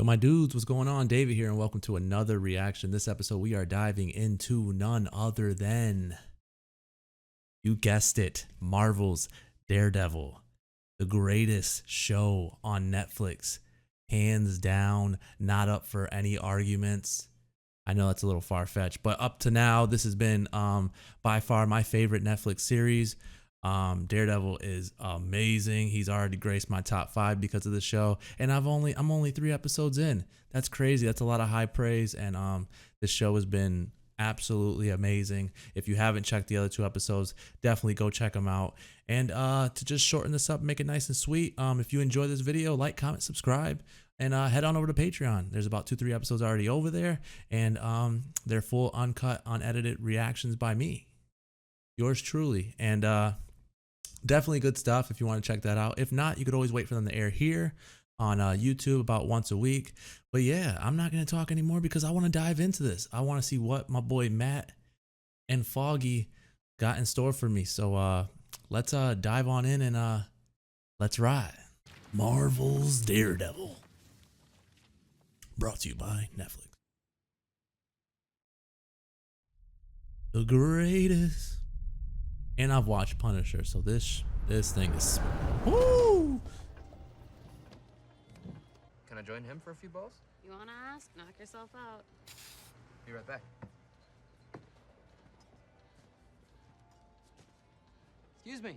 Yo, my dudes, what's going on? David here, and welcome to another reaction. This episode, we are diving into none other than, you guessed it, Marvel's Daredevil, the greatest show on Netflix, hands down, not up for any arguments. I know that's a little far-fetched, but up to now, this has been by far my favorite Netflix series. Daredevil is amazing. He's already graced my top 5 because of the show, and I'm only 3 episodes in. That's crazy. That's a lot of high praise, and this show has been absolutely amazing. If you haven't checked the other 2 episodes, definitely go check them out. And to just shorten this up, make it nice and sweet, if you enjoy this video, like, comment, subscribe, and head on over to Patreon. There's about 2-3 episodes already over there, and they're full, uncut, unedited reactions by me, yours truly. And definitely good stuff if you want to check that out. If not, you could always wait for them to air here on YouTube about once a week. But yeah, I'm not going to talk anymore because I want to dive into this. I want to see what my boy Matt and Foggy got in store for me. So let's dive on in and let's ride. Marvel's Daredevil, brought to you by Netflix. The greatest. And I've watched Punisher, so this thing is, woo! Can I join him for a few balls? You wanna ask? Knock yourself out. Be right back. Excuse me.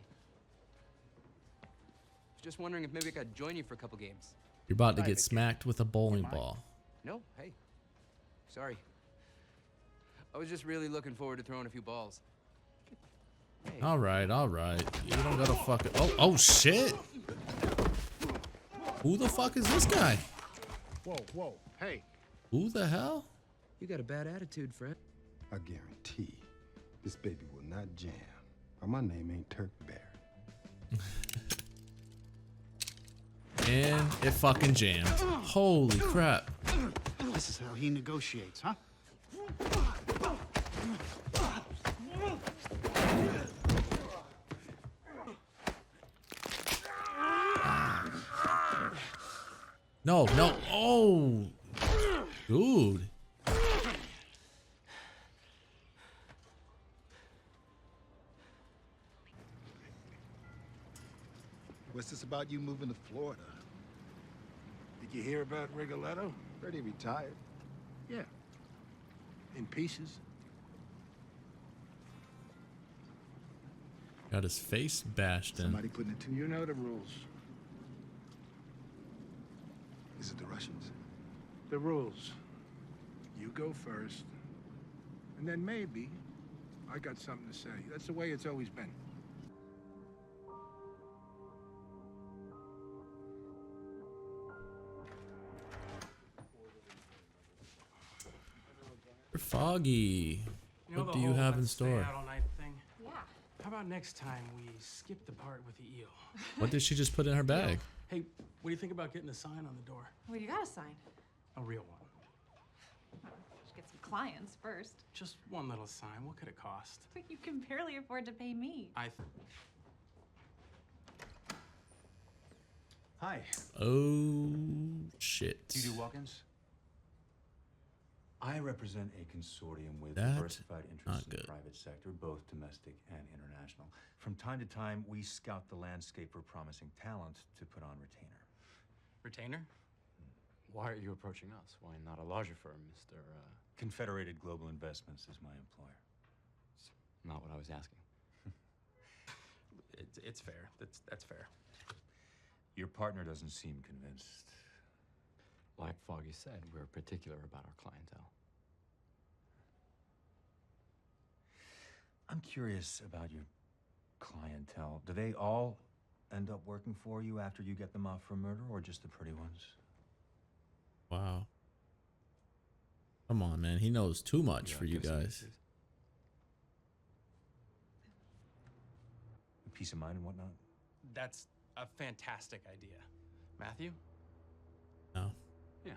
Just wondering if maybe I could join you for a couple games. You're about to get smacked with a bowling ball. No? Hey. Sorry. I was just really looking forward to throwing a few balls. Hey. All right. You don't gotta fucking. Oh shit! Who the fuck is this guy? Whoa, hey. Who the hell? You got a bad attitude, friend. I guarantee this baby will not jam. Or my name ain't Turk Bear. And it fucking jammed. Holy crap! This is how he negotiates, huh? No. Oh, dude. What's this about you moving to Florida? Did you hear about Rigoletto? Heard he retired. Yeah. In pieces. Got his face bashed in. Somebody putting it to you. You know the rules. Is it the Russians? The rules. You go first. And then maybe I got something to say. That's the way it's always been. Foggy, You know what the do you whole have in let's stay store? out all night thing? Yeah. How about next time we skip the part with the eel? What did she just put in her bag? Hey, what do you think about getting a sign on the door? Well, you got a sign. A real one. Should get some clients first. Just one little sign. What could it cost? But you can barely afford to pay me. Hi. Oh shit! Do you do walk-ins? I represent a consortium with That diversified interests in good. the private sector, both domestic and international. From time to time, we scout the landscape for promising talent to put on retainer. Retainer? Why are you approaching us? Why not a larger firm, Mr. Confederated Global Investments is my employer. It's not what I was asking. It's fair. That's fair. Your partner doesn't seem convinced. Like Foggy said, we're particular about our clientele. I'm curious about your clientele. Do they all end up working for you after you get them off for murder, or just the pretty ones? Wow. Come on, man. He knows too much for you guys. Peace of mind and whatnot? That's a fantastic idea. Matthew? No. Yeah.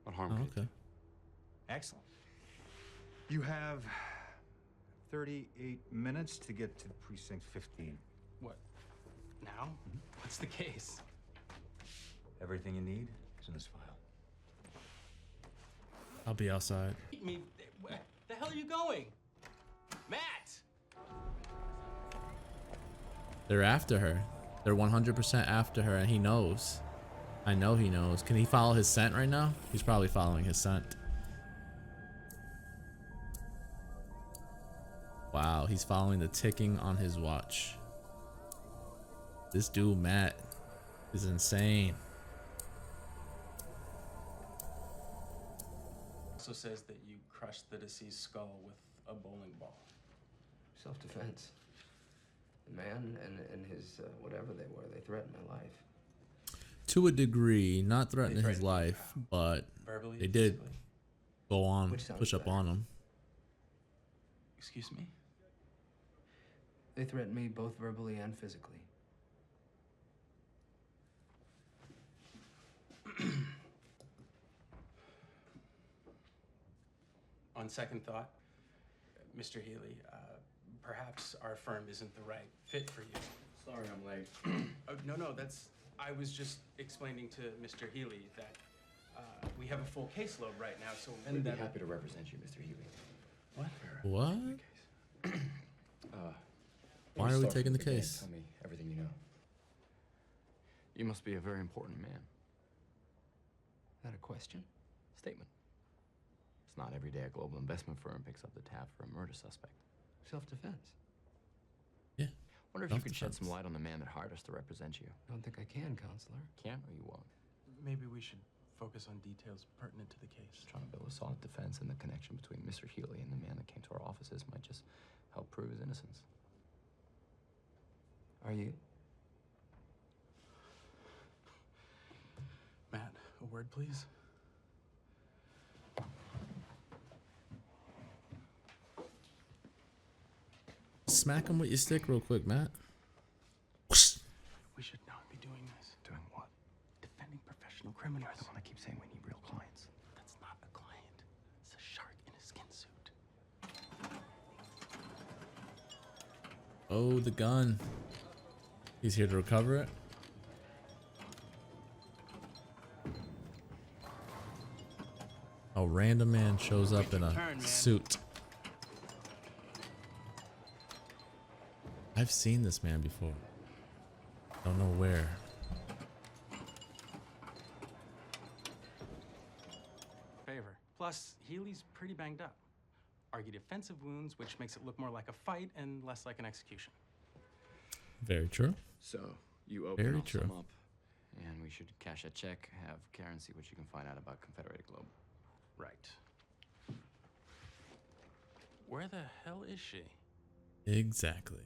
What harm Oh, could it okay. do? Excellent. You have 38 minutes to get to precinct 15. What? Now? What's the case? Everything you need is in this file. I'll be outside. Me. Where the hell are you going? Matt! They're after her. They're 100% after her, and he knows. I know he knows. Can he follow his scent right now? He's probably following his scent. Wow, he's following the ticking on his watch. This dude, Matt, is insane. Also says that you crushed the deceased skull with a bowling ball. Self-defense. The man and his whatever they were, they threatened my life. To a degree, not threatening his threatened you life, but verbally, they did physically? go on, Which sounds push up better. on him. Excuse me? They threatened me both verbally and physically. On second thought, Mr. Healy, perhaps our firm isn't the right fit for you. Sorry I'm late. No, that's... I was just explaining to Mr. Healy that we have a full caseload right now, so... I'd be happy to represent you, Mr. Healy. What? What? Why are we taking the case? Tell me everything you know. You must be a very important man. Is that a question? Statement. It's not every day a global investment firm picks up the tab for a murder suspect. Self-defense. Yeah. Wonder if you could shed Self-defense. some light on the man that hired us to represent you. Don't think I can, counselor. Can't or you won't? Maybe we should focus on details pertinent to the case. Just trying to build a solid defense, and the connection between Mr. Healy and the man that came to our offices might just help prove his innocence. Are you? Matt, a word, please? Smack him with your stick real quick, Matt. We should not be doing this. Doing what? Defending professional criminals. You're the one that keeps saying we need real clients. That's not a client. It's a shark in a skin suit. Oh, the gun. He's here to recover it. A random man shows up in a Turn, man. suit. I've seen this man before. Don't know where. Favor. Plus, Healy's pretty banged up. Argued offensive wounds, which makes it look more like a fight and less like an execution. Very true. So, you open Very all true. sum up, and we should cash a check, have Karen see what she can find out about Confederated Globe. Right. Where the hell is she? Exactly.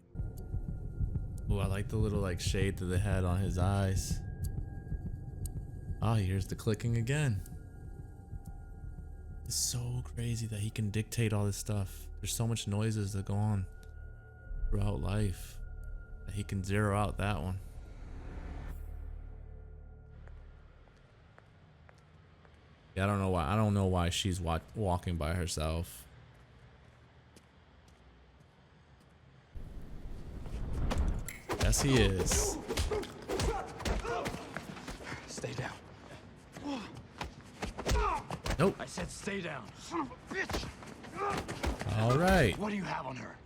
Oh, I like the little like shade to the head on his eyes. Oh, here's the clicking again. It's so crazy that he can dictate all this stuff. There's so much noises that go on throughout life that he can zero out that one. Yeah, I don't know why. I don't know why she's walking by herself. Yes, he is. Stay down. Nope. I said stay down. Son of a bitch! All right. What do you have on her?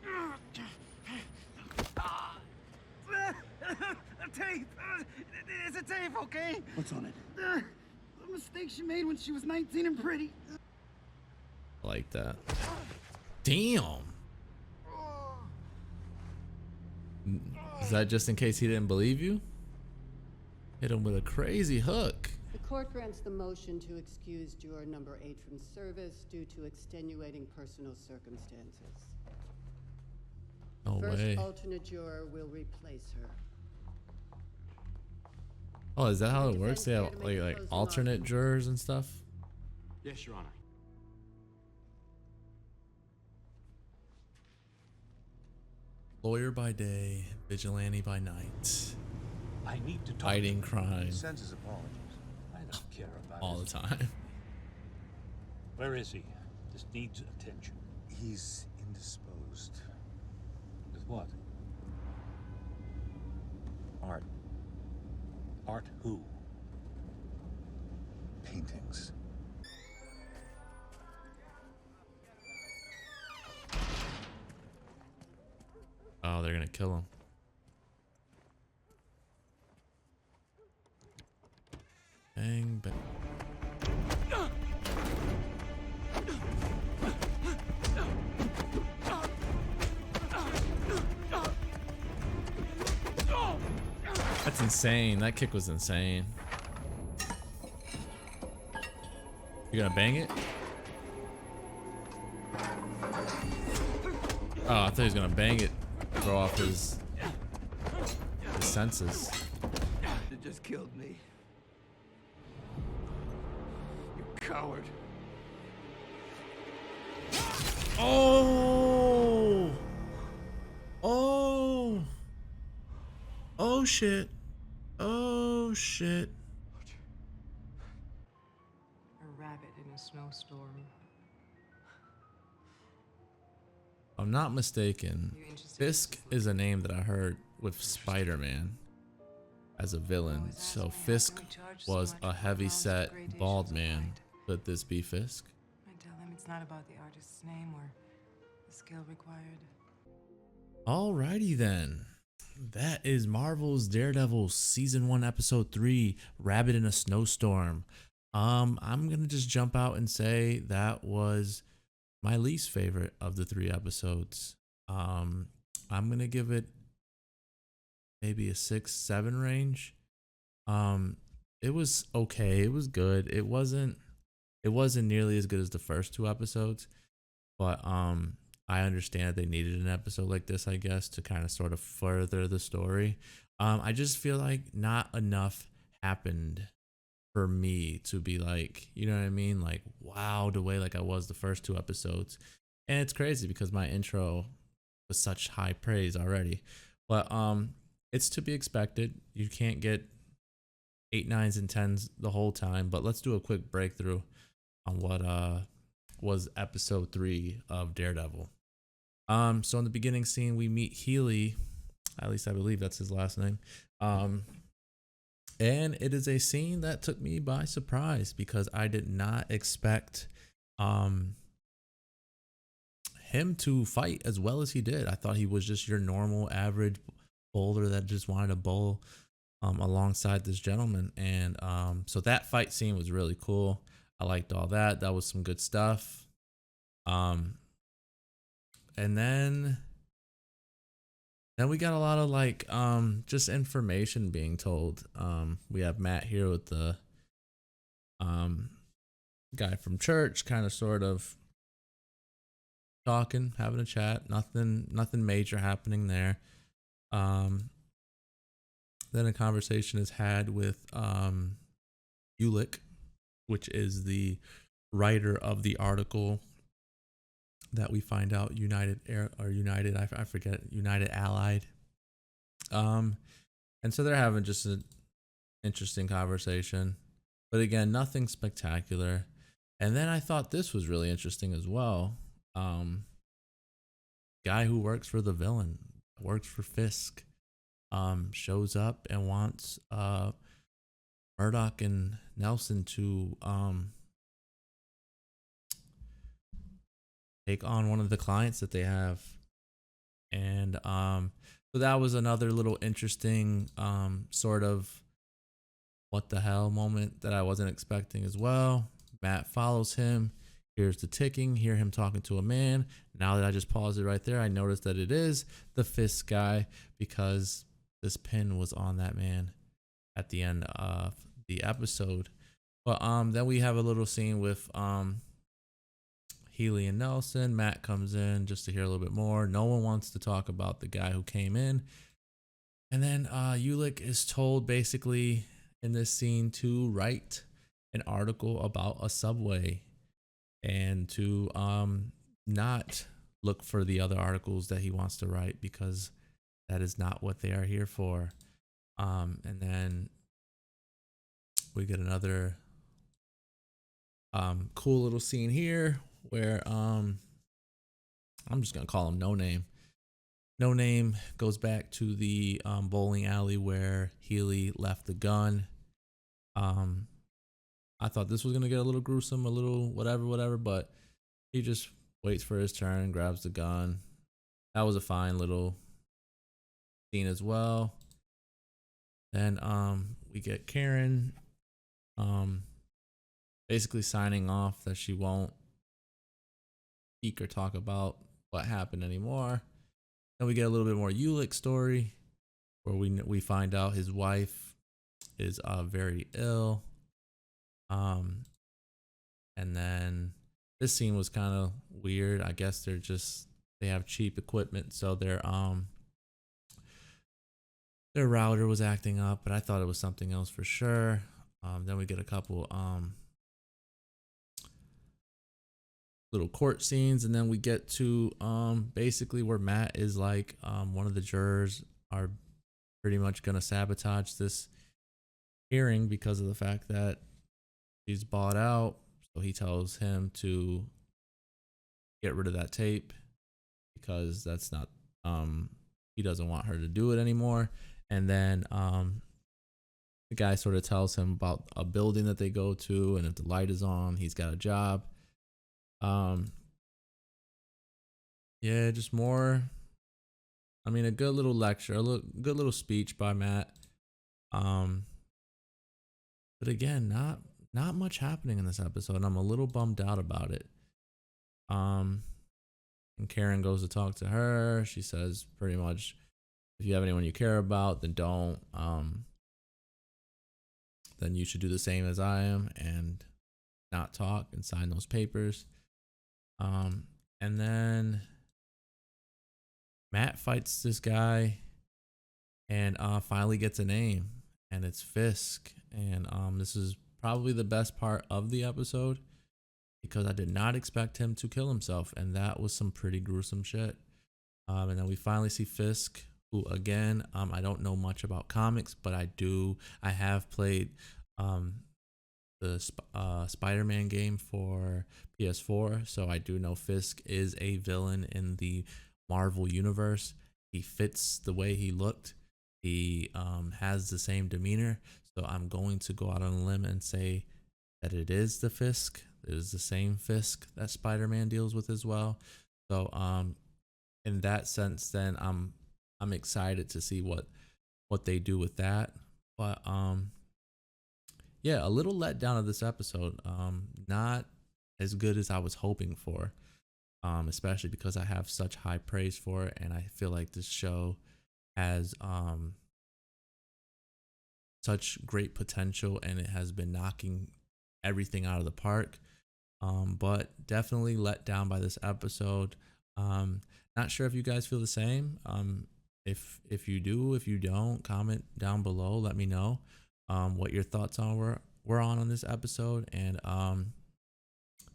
A tape! It's a tape, okay? What's on it? A mistake she made when she was 19 and pretty. I like that. Damn. Is that just in case he didn't believe you? Hit him with a crazy hook. The court grants the motion to excuse juror number 8 from service due to extenuating personal circumstances. No First way. alternate juror will replace her. Oh, is that how it works? They have like alternate jurors and stuff? Yes, Your Honor. Lawyer by day, vigilante by night. I need to talk. Fighting crime He sends his apologies. I don't care about all the his- time. Where is he? This needs attention. He's indisposed. With what? Art. Art who? Paintings. Oh, they're gonna kill him. Bang, bang. That's insane. That kick was insane. You gonna bang it? Oh, I thought he was gonna bang it, throw off his senses. You just killed me. You coward. Oh! Oh! Oh shit. Oh shit. A rabbit in a snowstorm. If I'm not mistaken, Fisk is a name that I heard with Spider-Man as a villain. So Fisk was a heavy-set bald man. Could this be Fisk? I tell him it's not about the artist's name or the skill required. Alrighty then. That is Marvel's Daredevil season 1 episode 3, Rabbit in a Snowstorm. I'm gonna just jump out and say that was my least favorite of the 3 episodes. I'm gonna give it maybe a 6-7 range. It was okay, it was good. It wasn't nearly as good as the first 2 episodes, but I understand they needed an episode like this, I guess, to kind of sort of further the story. I just feel like not enough happened for me to be like, you know what I mean? Like, wow, the way like I was the first 2 episodes. And it's crazy because my intro was such high praise already. But it's to be expected. You can't get 8, 9s, and 10s the whole time. But let's do a quick breakthrough on what was episode 3 of Daredevil. So in the beginning scene, we meet Healy, at least I believe that's his last name. And it is a scene that took me by surprise because I did not expect him to fight as well as he did. I thought he was just your normal average bowler that just wanted to bowl alongside this gentleman. And so that fight scene was really cool. I liked all that. That was some good stuff. And then we got a lot of like just information being told. We have Matt here with the guy from church, kind of sort of talking, having a chat. Nothing major happening there. Then a conversation is had with Ulick, which is the writer of the article that we find out United Allied. And so they're having just an interesting conversation, but again, nothing spectacular. And then I thought this was really interesting as well. Guy who works for the villain, works for Fisk, shows up and wants Murdoch and Nelson to take on one of the clients that they have. And so that was another little interesting sort of what the hell moment that I wasn't expecting as well. Matt follows him, hears the ticking, hear him talking to a man. Now that I just paused it right there, I noticed that it is the Fisk guy because this pin was on that man at the end of the episode. But then we have a little scene with Healy and Nelson. Matt comes in just to hear a little bit more. No one wants to talk about the guy who came in. And then Ulick is told basically in this scene to write an article about a subway and to not look for the other articles that he wants to write because that is not what they are here for. And then we get another cool little scene here where I'm just gonna call him No Name. No Name goes back to the bowling alley where Healy left the gun. I thought this was gonna get a little gruesome, a little whatever, but he just waits for his turn, grabs the gun. That was a fine little scene as well. Then we get Karen basically signing off that she won't speak or talk about what happened anymore. Then we get a little bit more Ulick's story, where we find out his wife is very ill. And then this scene was kind of weird. I guess they have cheap equipment, so their router was acting up, but I thought it was something else for sure. Then we get a couple little court scenes, and then we get to basically where Matt is like one of the jurors are pretty much gonna sabotage this hearing because of the fact that he's bought out. So he tells him to get rid of that tape because that's not he doesn't want her to do it anymore. And then the guy sort of tells him about a building that they go to, and if the light is on, he's got a job. Yeah, just more. I mean, a good little lecture, good little speech by Matt. But again, not much happening in this episode, and I'm a little bummed out about it. And Karen goes to talk to her. She says pretty much, if you have anyone you care about, then don't. Then you should do the same as I am and not talk and sign those papers. And then Matt fights this guy and finally gets a name, and it's Fisk. And this is probably the best part of the episode because I did not expect him to kill himself, and that was some pretty gruesome shit. And then we finally see Fisk, who again, I don't know much about comics, but I have played the Spider-Man game for PS4, so I do know Fisk is a villain in the Marvel universe. He fits the way he looked. He has the same demeanor, so I'm going to go out on a limb and say that it is the Fisk. It is the same Fisk that Spider-Man deals with as well. So in that sense, then I'm excited to see what they do with that. But yeah, a little let down of this episode. Not as good as I was hoping for. Especially because I have such high praise for it, and I feel like this show has such great potential, and it has been knocking everything out of the park. But definitely let down by this episode. Not sure if you guys feel the same. If you do, if you don't, comment down below. Let me know what your thoughts were on this episode, and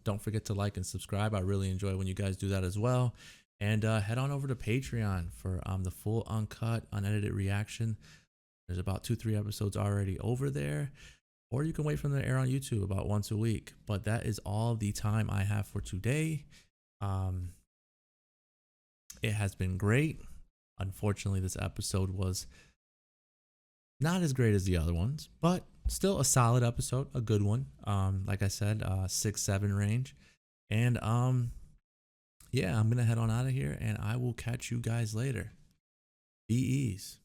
don't forget to like and subscribe. I really enjoy when you guys do that as well. And head on over to Patreon for the full uncut, unedited reaction. There's about 2-3 episodes already over there. Or you can wait for them to air on YouTube about once a week. But that is all the time I have for today. It has been great. Unfortunately, this episode was not as great as the other ones, but still a solid episode, a good one. Like I said, 6-7 range. And yeah, I'm gonna head on out of here, and I will catch you guys later. Be ease.